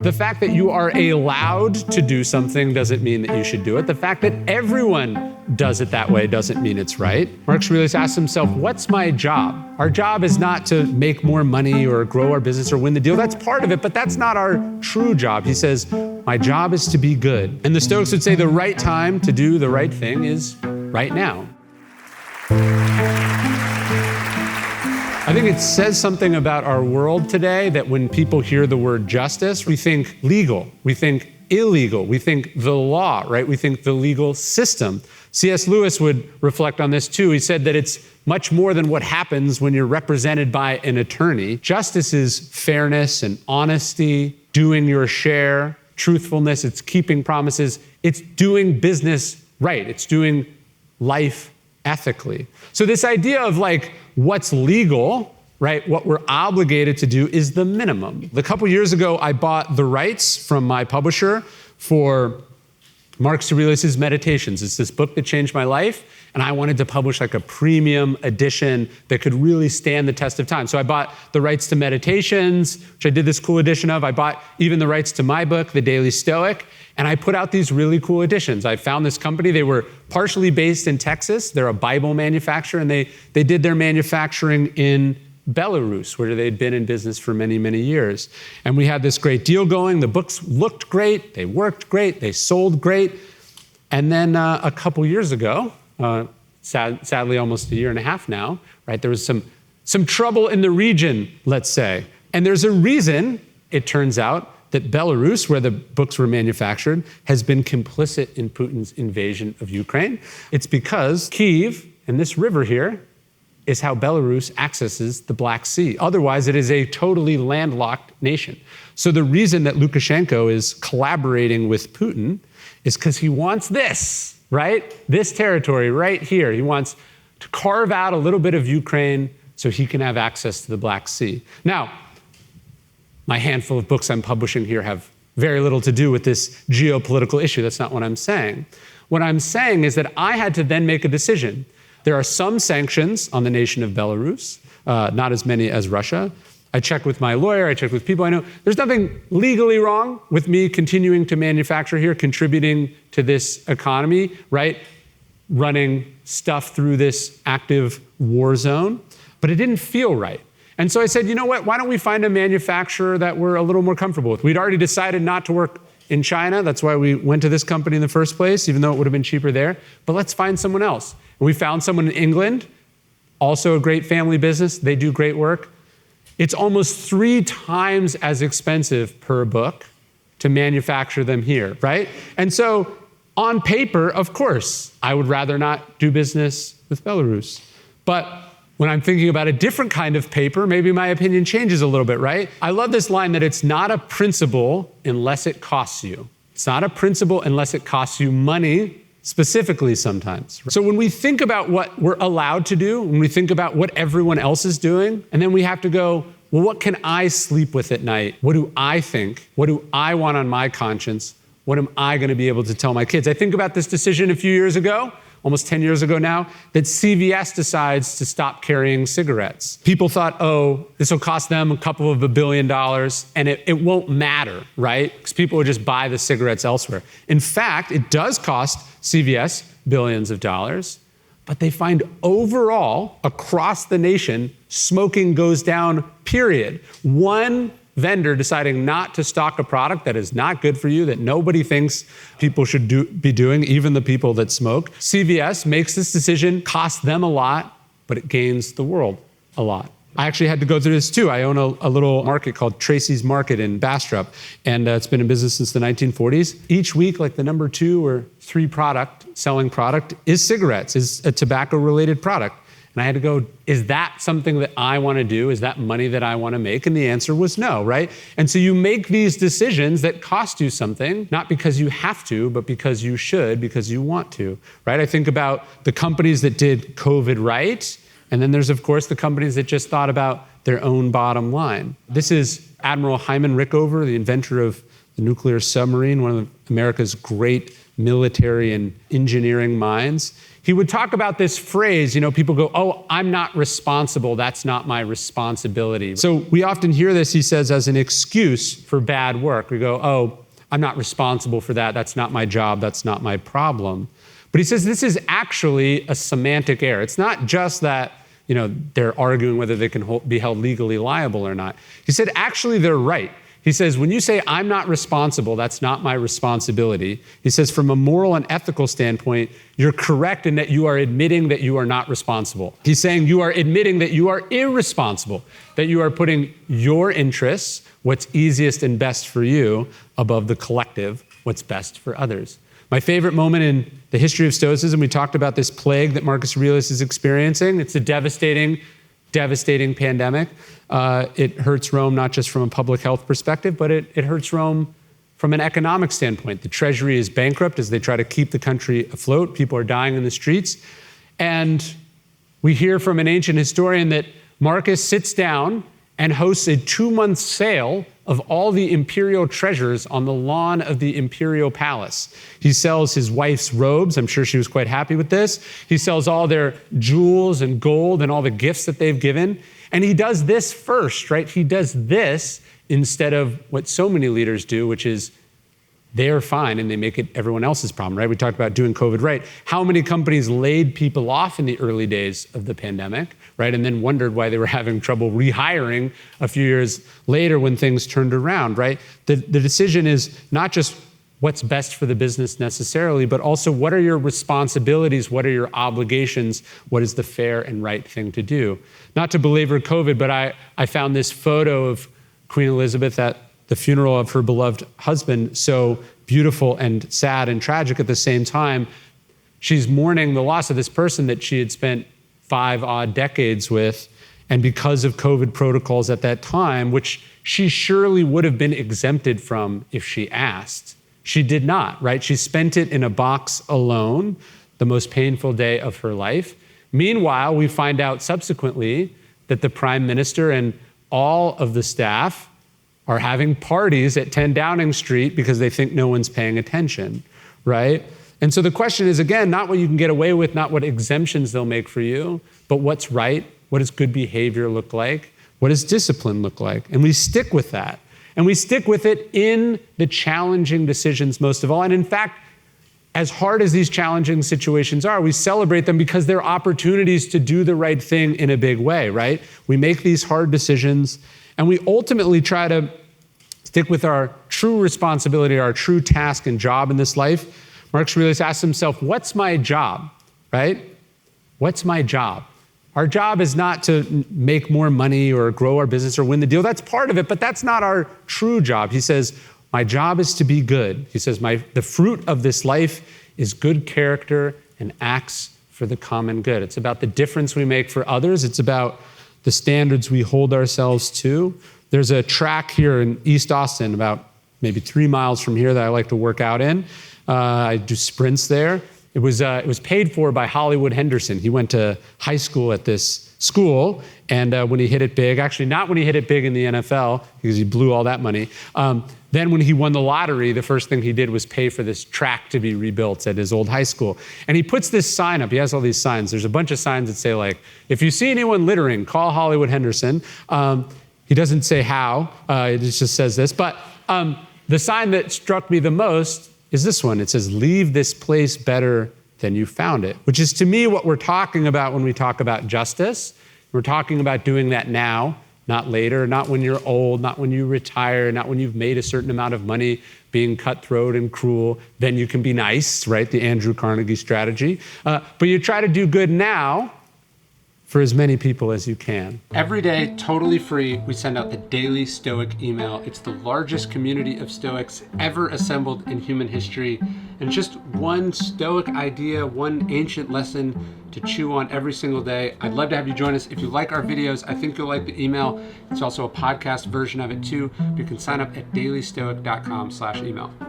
The fact that you are allowed to do something doesn't mean that you should do it. The fact that everyone does it that way doesn't mean it's right. Marcus Aurelius asked himself, what's my job? Our job is not to make more money or grow our business or win the deal. That's part of it, but that's not our true job. He says, my job is to be good. And the Stoics would say the right time to do the right thing is right now. I think it says something about our world today that when people hear the word justice, we think legal, we think illegal, we think the law, right? We think the legal system. C.S. Lewis would reflect on this too. He said that it's much more than what happens when you're represented by an attorney. Justice is fairness and honesty, doing your share, truthfulness, it's keeping promises, it's doing business right, it's doing life ethically. So this idea of like what's legal, right, what we're obligated to do is the minimum. A couple years ago, I bought the rights from my publisher for Marcus Aurelius' Meditations. It's this book that changed my life, and I wanted to publish like a premium edition that could really stand the test of time. So I bought the rights to Meditations, which I did this cool edition of. I bought even the rights to my book, The Daily Stoic, and I put out these really cool editions. I found this company. They were partially based in Texas. They're a Bible manufacturer, and they did their manufacturing in Belarus, where they'd been in business for many, many years. And we had this great deal going. The books looked great. They worked great. They sold great. And then a couple years ago, sadly almost a year and a half now, right, there was some trouble in the region, let's say. And there's a reason, it turns out, that Belarus, where the books were manufactured, has been complicit in Putin's invasion of Ukraine. It's because Kyiv and this river here is how Belarus accesses the Black Sea. Otherwise, it is a totally landlocked nation. So the reason that Lukashenko is collaborating with Putin is because he wants this, right? This territory right here. He wants to carve out a little bit of Ukraine so he can have access to the Black Sea. Now, my handful of books I'm publishing here have very little to do with this geopolitical issue. That's not what I'm saying. What I'm saying is that I had to then make a decision. There are some sanctions on the nation of Belarus, not as many as Russia. I checked with my lawyer, I checked with people I know. There's nothing legally wrong with me continuing to manufacture here, contributing to this economy, right? Running stuff through this active war zone, but it didn't feel right. And so I said, you know what, why don't we find a manufacturer that we're a little more comfortable with? We'd already decided not to work in China. That's why we went to this company in the first place, even though it would have been cheaper there. But let's find someone else. And we found someone in England, also a great family business. They do great work. It's almost 3 times as expensive per book to manufacture them here, right? And so on paper, of course, I would rather not do business with Belarus. But when I'm thinking about a different kind of paper, maybe my opinion changes a little bit, right? I love this line that it's not a principle unless it costs you. It's not a principle unless it costs you money, specifically sometimes. So when we think about what we're allowed to do, when we think about what everyone else is doing, and then we have to go, well, what can I sleep with at night? What do I think? What do I want on my conscience? What am I going to be able to tell my kids? I think about this decision a few years ago, almost 10 years ago now, that CVS decides to stop carrying cigarettes. People thought, oh, this will cost them a couple of $1 billion, and it won't matter, right? Because people will just buy the cigarettes elsewhere. In fact, it does cost CVS billions of dollars, but they find overall, across the nation, smoking goes down, period. One vendor deciding not to stock a product that is not good for you, that nobody thinks people should be doing, even the people that smoke. CVS makes this decision, costs them a lot, but it gains the world a lot. I actually had to go through this too. I own a little market called Tracy's Market in Bastrop, and it's been in business since the 1940s. Each week, like the number 2 or 3 selling product is cigarettes, is a tobacco-related product. And I had to go, is that something that I want to do? Is that money that I want to make? And the answer was no, right? And so you make these decisions that cost you something, not because you have to, but because you should, because you want to, right? I think about the companies that did COVID right, and then there's, of course, the companies that just thought about their own bottom line. This is Admiral Hyman Rickover, the inventor of the nuclear submarine, one of America's great military and engineering minds. He would talk about this phrase, people go, oh, I'm not responsible. That's not my responsibility. So we often hear this, he says, as an excuse for bad work. We go, oh, I'm not responsible for that. That's not my job. That's not my problem. But he says this is actually a semantic error. It's not just that, they're arguing whether they can be held legally liable or not. He said, actually, they're right. He says, when you say, I'm not responsible, that's not my responsibility. He says, from a moral and ethical standpoint, you're correct in that you are admitting that you are not responsible. He's saying you are admitting that you are irresponsible, that you are putting your interests, what's easiest and best for you, above the collective, what's best for others. My favorite moment in the history of Stoicism, we talked about this plague that Marcus Aurelius is experiencing. It's a devastating pandemic. It hurts Rome not just from a public health perspective, but it hurts Rome from an economic standpoint. The treasury is bankrupt as they try to keep the country afloat. People are dying in the streets. And we hear from an ancient historian that Marcus sits down and hosts a 2-month sale of all the imperial treasures on the lawn of the imperial palace. He sells his wife's robes. I'm sure she was quite happy with this. He sells all their jewels and gold and all the gifts that they've given. And he does this first, right? He does this instead of what so many leaders do, which is they're fine and they make it everyone else's problem, right? We talked about doing COVID right. How many companies laid people off in the early days of the pandemic, right? And then wondered why they were having trouble rehiring a few years later when things turned around, right? The decision is not just what's best for the business necessarily, but also what are your responsibilities? What are your obligations? What is the fair and right thing to do? Not to belabor COVID, but I found this photo of Queen Elizabeth at the funeral of her beloved husband, so beautiful and sad and tragic at the same time. She's mourning the loss of this person that she had spent 5 odd decades with. And because of COVID protocols at that time, which she surely would have been exempted from if she asked, she did not, right? She spent it in a box alone, the most painful day of her life. Meanwhile, we find out subsequently that the prime minister and all of the staff are having parties at 10 Downing Street because they think no one's paying attention, right? And so the question is, again, not what you can get away with, not what exemptions they'll make for you, but what's right? What does good behavior look like? What does discipline look like? And we stick with that. And we stick with it in the challenging decisions most of all. And in fact, as hard as these challenging situations are, we celebrate them because they're opportunities to do the right thing in a big way, right? We make these hard decisions and we ultimately try to stick with our true responsibility, our true task and job in this life. Marcus Aurelius asks himself, what's my job, right? What's my job? Our job is not to make more money or grow our business or win the deal. That's part of it, but that's not our true job. He says, my job is to be good. He says, the fruit of this life is good character and acts for the common good. It's about the difference we make for others. It's about the standards we hold ourselves to. There's a track here in East Austin, about maybe 3 miles from here, that I like to work out in. I do sprints there. It was paid for by Hollywood Henderson. He went to high school at this school, and when he hit it big, actually not when he hit it big in the NFL, because he blew all that money, then when he won the lottery, the first thing he did was pay for this track to be rebuilt at his old high school. And he puts this sign up. He has all these signs. There's a bunch of signs that say, like, if you see anyone littering, call Hollywood Henderson. He doesn't say how, it just says this. But the sign that struck me the most is this one. It says, leave this place better than you found it, which is to me what we're talking about when we talk about justice. We're talking about doing that now, not later, not when you're old, not when you retire, not when you've made a certain amount of money being cutthroat and cruel. Then you can be nice, right? The Andrew Carnegie strategy. But you try to do good now for as many people as you can. Every day, totally free, we send out the daily Stoic email. It's the largest community of Stoics ever assembled in human history. And just one Stoic idea, one ancient lesson to chew on every single day. I'd love to have you join us. If you like our videos, I think you'll like the email. It's also a podcast version of it too. You can sign up at dailystoic.com/email.